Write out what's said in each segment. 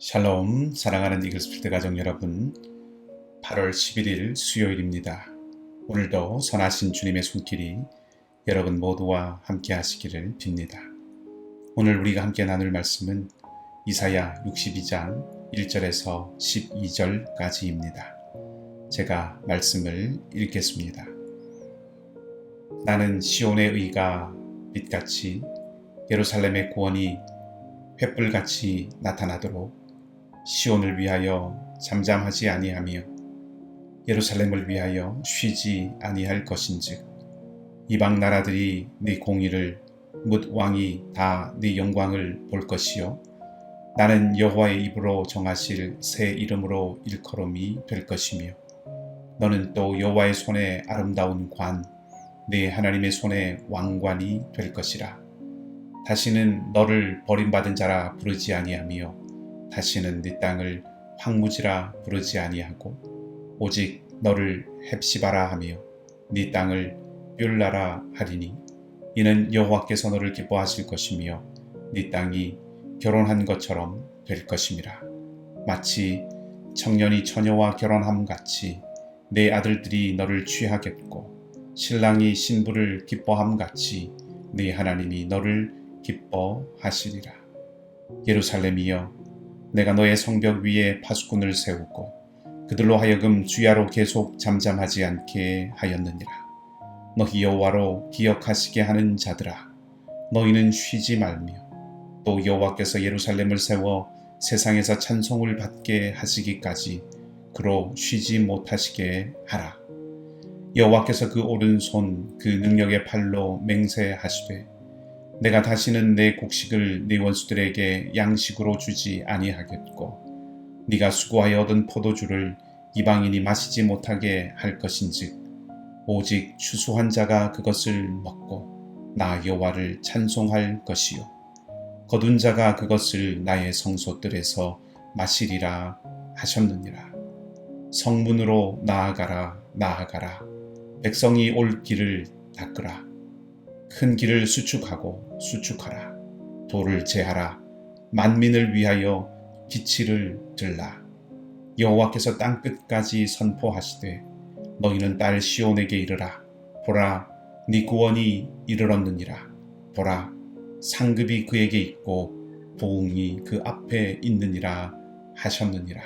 샬롬, 사랑하는 이글스필드 가족 여러분, 8월 11일 수요일입니다. 오늘도 선하신 주님의 손길이 여러분 모두와 함께 하시기를 빕니다. 오늘 우리가 함께 나눌 말씀은 이사야 62장 1절에서 12절까지입니다. 제가 말씀을 읽겠습니다. 나는 시온의 의가 빛같이 예루살렘의 구원이 횃불같이 나타나도록 시온을 위하여 잠잠하지 아니하며 예루살렘을 위하여 쉬지 아니할 것인즉 이방 나라들이 네 공의를 뭇 왕이 다 네 영광을 볼 것이요 나는 여호와의 입으로 정하실 새 이름으로 일컬음이 될 것이며 너는 또 여호와의 손에 아름다운 관 네 하나님의 손에 왕관이 될 것이라. 다시는 너를 버림받은 자라 부르지 아니하며 다시는 네 땅을 황무지라 부르지 아니하고 오직 너를 헵시바라 하며 네 땅을 뷸라라 하리니 이는 여호와께서 너를 기뻐하실 것이며 네 땅이 결혼한 것처럼 될 것임이라. 마치 청년이 처녀와 결혼함 같이 내 아들들이 너를 취하겠고 신랑이 신부를 기뻐함 같이 네 하나님이 너를 기뻐하시리라. 예루살렘이여, 내가 너의 성벽 위에 파수꾼을 세우고 그들로 하여금 주야로 계속 잠잠하지 않게 하였느니라. 너희 여호와로 기억하시게 하는 자들아, 너희는 쉬지 말며 또 여호와께서 예루살렘을 세워 세상에서 찬송을 받게 하시기까지 그로 쉬지 못하시게 하라. 여호와께서 그 오른손 그 능력의 팔로 맹세하시되 내가 다시는 내 곡식을 네 원수들에게 양식으로 주지 아니하겠고 네가 수고하여 얻은 포도주를 이방인이 마시지 못하게 할 것인즉 오직 추수한 자가 그것을 먹고 나 여호와를 찬송할 것이요 거둔 자가 그것을 나의 성소들에서 마시리라 하셨느니라. 성문으로 나아가라 나아가라. 백성이 올 길을 닦으라. 큰 길을 수축하고 수축하라. 돌을 제하라. 만민을 위하여 기치를 들라. 여호와께서 땅끝까지 선포하시되 너희는 딸 시온에게 이르라. 보라, 네 구원이 이르렀느니라. 보라, 상급이 그에게 있고 보응이 그 앞에 있느니라 하셨느니라.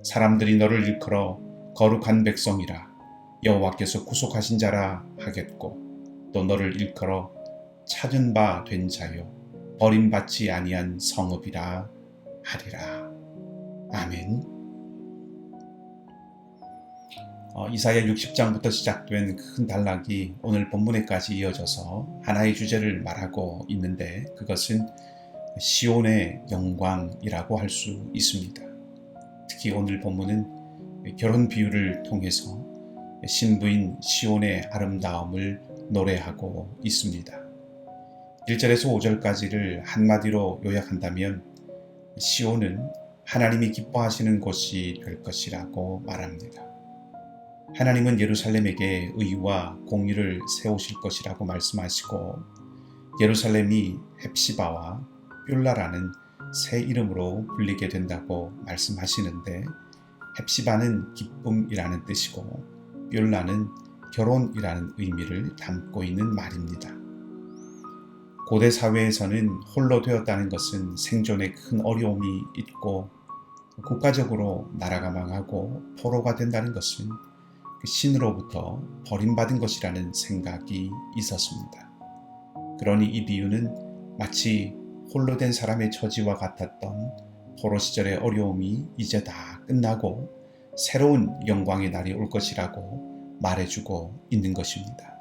사람들이 너를 일컬어 거룩한 백성이라 여호와께서 구속하신 자라 하겠고 또 너를 일컬어 찾은 바 된 자요 버림받지 아니한 성읍이라 하리라. 아멘. 이사야 60장부터 시작된 큰 단락이 오늘 본문에까지 이어져서 하나의 주제를 말하고 있는데 그것은 시온의 영광이라고 할 수 있습니다. 특히 오늘 본문은 결혼 비유를 통해서 신부인 시온의 아름다움을 노래하고 있습니다. 1절에서 5절까지를 한마디로 요약한다면 시온은 하나님이 기뻐하시는 곳이 될 것이라고 말합니다. 하나님은 예루살렘에게 의와 공의를 세우실 것이라고 말씀하시고 예루살렘이 헵시바와 뷸라라는 새 이름으로 불리게 된다고 말씀하시는데 헵시바는 기쁨이라는 뜻이고 뷸라는 결혼이라는 의미를 담고 있는 말입니다. 고대 사회에서는 홀로 되었다는 것은 생존에 큰 어려움이 있고 국가적으로 나라가 망하고 포로가 된다는 것은 신으로부터 버림받은 것이라는 생각이 있었습니다. 그러니 이 비유는 마치 홀로 된 사람의 처지와 같았던 포로 시절의 어려움이 이제 다 끝나고 새로운 영광의 날이 올 것이라고 말해주고 있는 것입니다.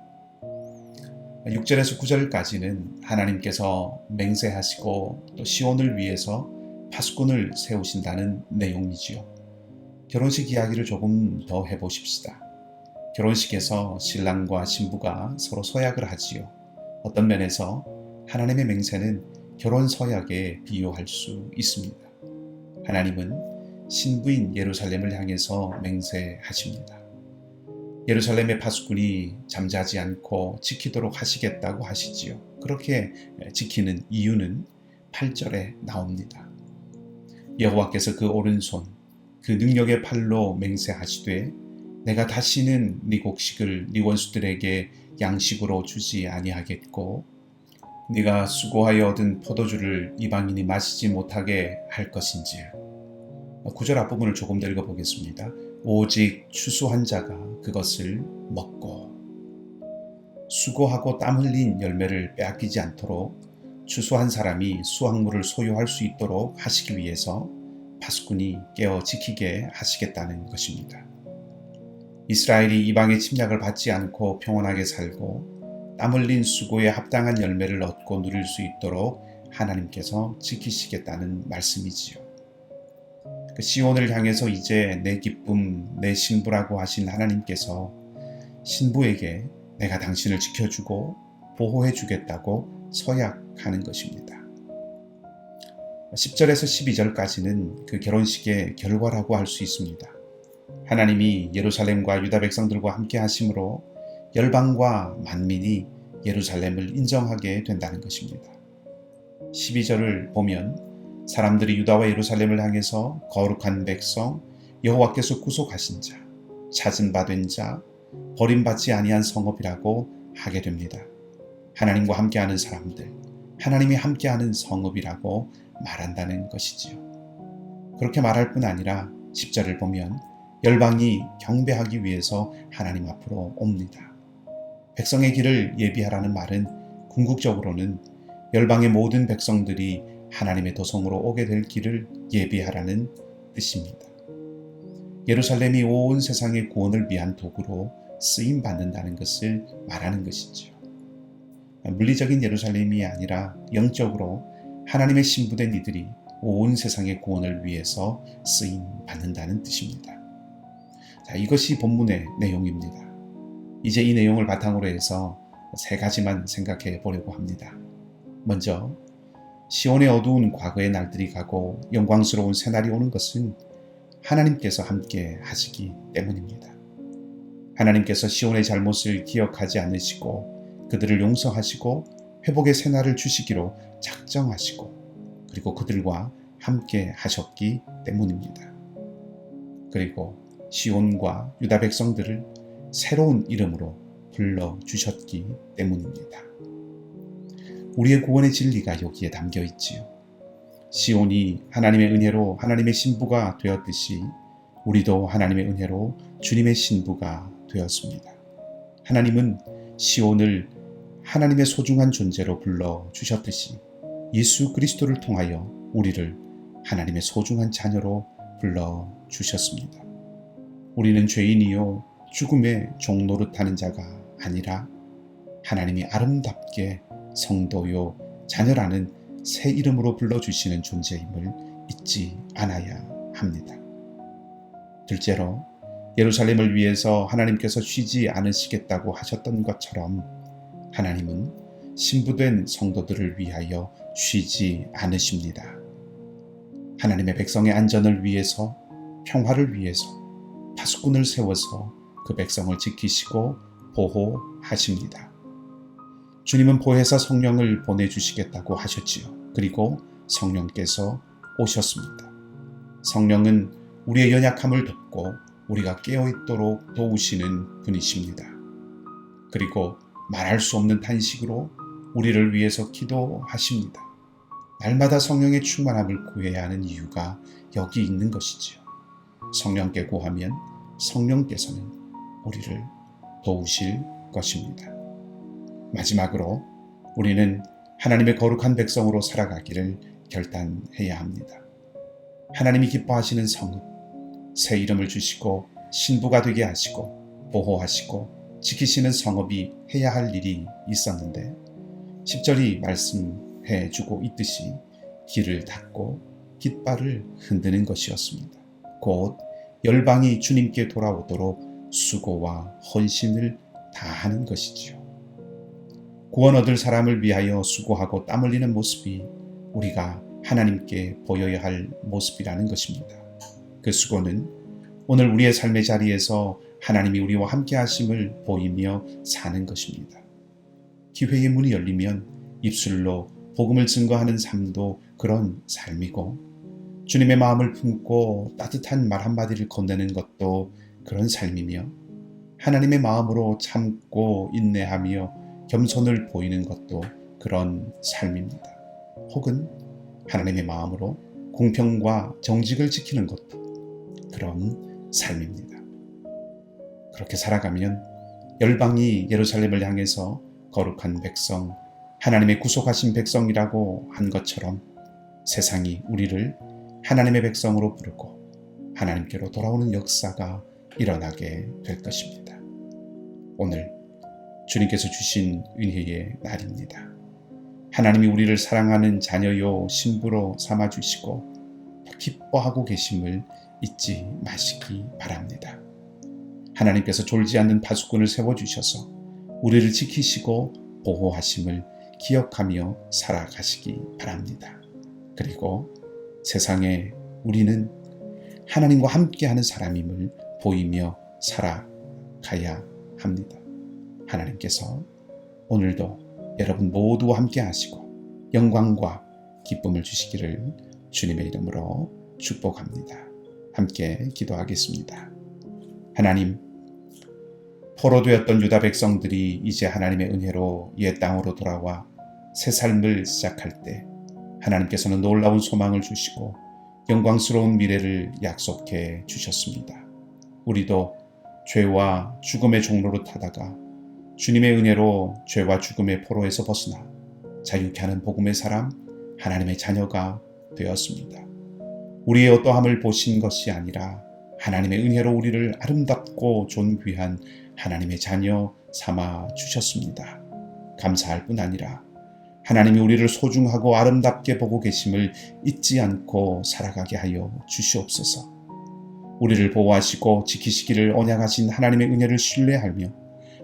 6절에서 9절까지는 하나님께서 맹세하시고 또 시온을 위해서 파수꾼을 세우신다는 내용이지요. 결혼식 이야기를 조금 더 해보십시다. 결혼식에서 신랑과 신부가 서로 서약을 하지요. 어떤 면에서 하나님의 맹세는 결혼 서약에 비유할 수 있습니다. 하나님은 신부인 예루살렘을 향해서 맹세하십니다. 예루살렘의 파수꾼이 잠자지 않고 지키도록 하시겠다고 하시지요. 그렇게 지키는 이유는 8절에 나옵니다. 여호와께서 그 오른손 그 능력의 팔로 맹세하시되 내가 다시는 네 곡식을 네 원수들에게 양식으로 주지 아니하겠고 네가 수고하여 얻은 포도주를 이방인이 마시지 못하게 할 것인지요. 구절 앞부분을 조금 더 읽어보겠습니다. 오직 추수한 자가 그것을 먹고 수고하고 땀 흘린 열매를 빼앗기지 않도록 추수한 사람이 수확물을 소유할 수 있도록 하시기 위해서 파수꾼이 깨어 지키게 하시겠다는 것입니다. 이스라엘이 이방의 침략을 받지 않고 평온하게 살고 땀 흘린 수고에 합당한 열매를 얻고 누릴 수 있도록 하나님께서 지키시겠다는 말씀이지요. 시온을 향해서 이제 내 기쁨, 내 신부라고 하신 하나님께서 신부에게 내가 당신을 지켜주고 보호해 주겠다고 서약하는 것입니다. 10절에서 12절까지는 그 결혼식의 결과라고 할 수 있습니다. 하나님이 예루살렘과 유다 백성들과 함께 하심으로 열방과 만민이 예루살렘을 인정하게 된다는 것입니다. 12절을 보면 사람들이 유다와 예루살렘을 향해서 거룩한 백성, 여호와께서 구속하신 자, 찾은 바 된 자, 버림받지 아니한 성읍이라고 하게 됩니다. 하나님과 함께하는 사람들, 하나님이 함께하는 성읍이라고 말한다는 것이지요. 그렇게 말할 뿐 아니라 10절을 보면 열방이 경배하기 위해서 하나님 앞으로 옵니다. 백성의 길을 예비하라는 말은 궁극적으로는 열방의 모든 백성들이 하나님의 도성으로 오게 될 길을 예비하라는 뜻입니다. 예루살렘이 온 세상의 구원을 위한 도구로 쓰임받는다는 것을 말하는 것이죠. 물리적인 예루살렘이 아니라 영적으로 하나님의 신부된 이들이 온 세상의 구원을 위해서 쓰임받는다는 뜻입니다. 자, 이것이 본문의 내용입니다. 이제 이 내용을 바탕으로 해서 세 가지만 생각해 보려고 합니다. 먼저 시온의 어두운 과거의 날들이 가고 영광스러운 새날이 오는 것은 하나님께서 함께 하시기 때문입니다. 하나님께서 시온의 잘못을 기억하지 않으시고 그들을 용서하시고 회복의 새날을 주시기로 작정하시고 그리고 그들과 함께 하셨기 때문입니다. 그리고 시온과 유다 백성들을 새로운 이름으로 불러주셨기 때문입니다. 우리의 구원의 진리가 여기에 담겨 있지요. 시온이 하나님의 은혜로 하나님의 신부가 되었듯이 우리도 하나님의 은혜로 주님의 신부가 되었습니다. 하나님은 시온을 하나님의 소중한 존재로 불러주셨듯이 예수 그리스도를 통하여 우리를 하나님의 소중한 자녀로 불러주셨습니다. 우리는 죄인이요 죽음의 종노릇하는 자가 아니라 하나님이 아름답게 성도요 자녀라는 새 이름으로 불러주시는 존재임을 잊지 않아야 합니다. 둘째로 예루살렘을 위해서 하나님께서 쉬지 않으시겠다고 하셨던 것처럼 하나님은 신부된 성도들을 위하여 쉬지 않으십니다. 하나님의 백성의 안전을 위해서 평화를 위해서 파수꾼을 세워서 그 백성을 지키시고 보호하십니다. 주님은 보혜사 성령을 보내주시겠다고 하셨지요. 그리고 성령께서 오셨습니다. 성령은 우리의 연약함을 돕고 우리가 깨어있도록 도우시는 분이십니다. 그리고 말할 수 없는 탄식으로 우리를 위해서 기도하십니다. 날마다 성령의 충만함을 구해야 하는 이유가 여기 있는 것이지요. 성령께 구하면 성령께서는 우리를 도우실 것입니다. 마지막으로 우리는 하나님의 거룩한 백성으로 살아가기를 결단해야 합니다. 하나님이 기뻐하시는 성읍, 새 이름을 주시고 신부가 되게 하시고 보호하시고 지키시는 성읍이 해야 할 일이 있었는데 10절이 말씀해 주고 있듯이 길을 닫고 깃발을 흔드는 것이었습니다. 곧 열방이 주님께 돌아오도록 수고와 헌신을 다하는 것이지요. 구원 얻을 사람을 위하여 수고하고 땀 흘리는 모습이 우리가 하나님께 보여야 할 모습이라는 것입니다. 그 수고는 오늘 우리의 삶의 자리에서 하나님이 우리와 함께 하심을 보이며 사는 것입니다. 기회의 문이 열리면 입술로 복음을 증거하는 삶도 그런 삶이고 주님의 마음을 품고 따뜻한 말 한마디를 건네는 것도 그런 삶이며 하나님의 마음으로 참고 인내하며 겸손을 보이는 것도 그런 삶입니다. 혹은 하나님의 마음으로 공평과 정직을 지키는 것도 그런 삶입니다. 그렇게 살아가면 열방이 예루살렘을 향해서 거룩한 백성, 하나님의 구속하신 백성이라고 한 것처럼 세상이 우리를 하나님의 백성으로 부르고 하나님께로 돌아오는 역사가 일어나게 될 것입니다. 오늘 주님께서 주신 은혜의 날입니다. 하나님이 우리를 사랑하는 자녀요 신부로 삼아주시고 기뻐하고 계심을 잊지 마시기 바랍니다. 하나님께서 졸지 않는 파수꾼을 세워주셔서 우리를 지키시고 보호하심을 기억하며 살아가시기 바랍니다. 그리고 세상에 우리는 하나님과 함께하는 사람임을 보이며 살아가야 합니다. 하나님께서 오늘도 여러분 모두와 함께 하시고 영광과 기쁨을 주시기를 주님의 이름으로 축복합니다. 함께 기도하겠습니다. 하나님, 포로되었던 유다 백성들이 이제 하나님의 은혜로 옛 땅으로 돌아와 새 삶을 시작할 때 하나님께서는 놀라운 소망을 주시고 영광스러운 미래를 약속해 주셨습니다. 우리도 죄와 죽음의 종로로 타다가 주님의 은혜로 죄와 죽음의 포로에서 벗어나 자유케 하는 복음의 사람, 하나님의 자녀가 되었습니다. 우리의 어떠함을 보신 것이 아니라 하나님의 은혜로 우리를 아름답고 존귀한 하나님의 자녀 삼아 주셨습니다. 감사할 뿐 아니라 하나님이 우리를 소중하고 아름답게 보고 계심을 잊지 않고 살아가게 하여 주시옵소서. 우리를 보호하시고 지키시기를 언약하신 하나님의 은혜를 신뢰하며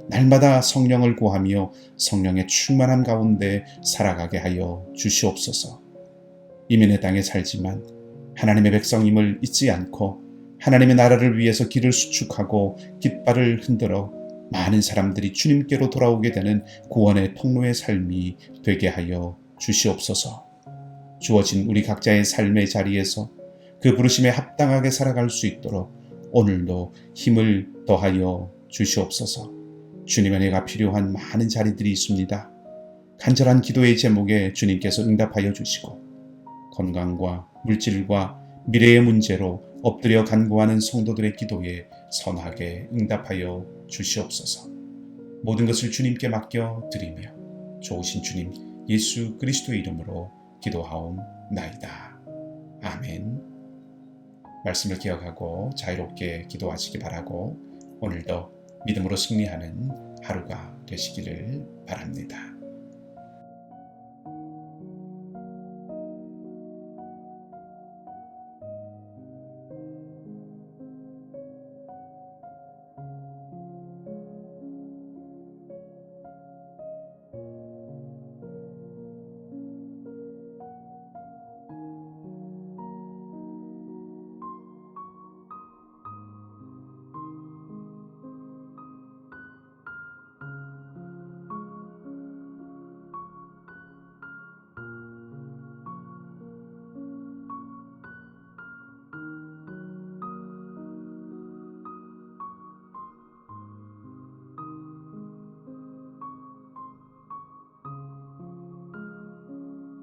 날마다 성령을 구하며 성령의 충만함 가운데 살아가게 하여 주시옵소서. 이민의 땅에 살지만 하나님의 백성임을 잊지 않고 하나님의 나라를 위해서 길을 수축하고 깃발을 흔들어 많은 사람들이 주님께로 돌아오게 되는 구원의 통로의 삶이 되게 하여 주시옵소서. 주어진 우리 각자의 삶의 자리에서 그 부르심에 합당하게 살아갈 수 있도록 오늘도 힘을 더하여 주시옵소서. 주님의 은혜가 필요한 많은 자리들이 있습니다. 간절한 기도의 제목에 주님께서 응답하여 주시고 건강과 물질과 미래의 문제로 엎드려 간구하는 성도들의 기도에 선하게 응답하여 주시옵소서. 모든 것을 주님께 맡겨 드리며 좋으신 주님 예수 그리스도의 이름으로 기도하옵나이다. 아멘. 말씀을 기억하고 자유롭게 기도하시기 바라고 오늘도 믿음으로 승리하는 하루가 되시기를 바랍니다.